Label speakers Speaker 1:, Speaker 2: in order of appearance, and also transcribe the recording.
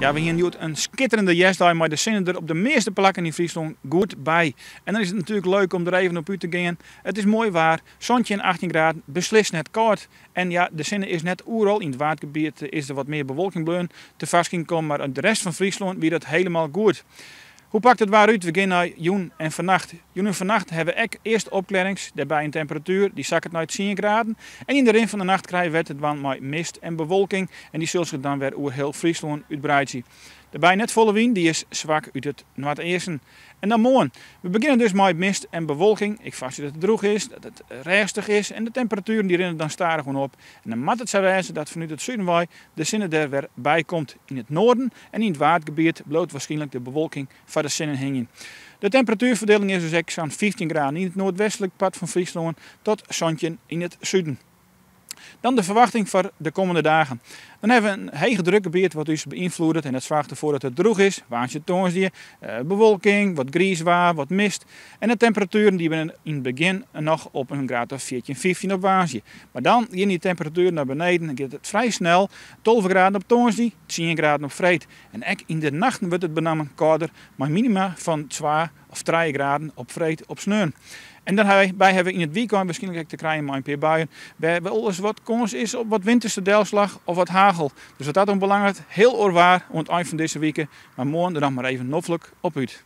Speaker 1: Ja, we hier nu een schitterende jestdag, maar de zinnen er op de meeste plekken in Friesland goed bij. En dan is het natuurlijk leuk om er even op uit te gaan. Het is mooi waar, zonnetje en 18 graden, beslist net koud. En ja, de zinnen is net overal. In het waardgebied is er wat meer bewolking bleun te vast komen, maar de rest van Friesland wie dat helemaal goed. Hoe pakt het waar uit? We gaan naar Joen en vannacht. Joen en vannacht hebben we eerst opklarings, daarbij een temperatuur die zakt naar 10 graden. En in de rin van de nacht krijgen we het dan met mist en bewolking. En die zullen zich dan weer over heel Friesland uitbreiden. Daarbij net volle wind, die is zwak uit het noordesten. En dan morgen. We beginnen dus met mist en bewolking. Ik vast dat het droog is, dat het rustig is en de temperaturen die rennen dan starig op. En dan moet het zo wezen dat vanuit het zuiden de zinnen er weer bij komt. In het noorden en in het waardgebied bloot waarschijnlijk de bewolking van de zinnen hingen. De temperatuurverdeling is dus zo'n 15 graden in het noordwestelijk pad van Friesland tot zonnetje in het zuiden. Dan de verwachting voor de komende dagen. Dan hebben we een hege drukgebied wat ons beïnvloedt en dat zorgt ervoor dat het droog is. Waantje toonsdier, bewolking, wat grieswaar, wat mist. En de temperaturen die we in het begin nog op een graad of 14, 15 op waantje. Maar dan gaan die temperaturen naar beneden en gaat het vrij snel. 12 graden op toonsdier, 10 graden op vreed. En ook in de nachten wordt het benammen kouder, maar minima van 2 of 3 graden op vreed op sneeuw. En daarbij hebben we in het weekend waarschijnlijk te krijgen met een paar buien. Waar wel eens wat kans is op wat winterse delslag of wat hagel. Dus wat dat ook belangrijk, heel oorwaar aan het eind van deze weken. Maar morgen er nog maar even noffelijk op uit.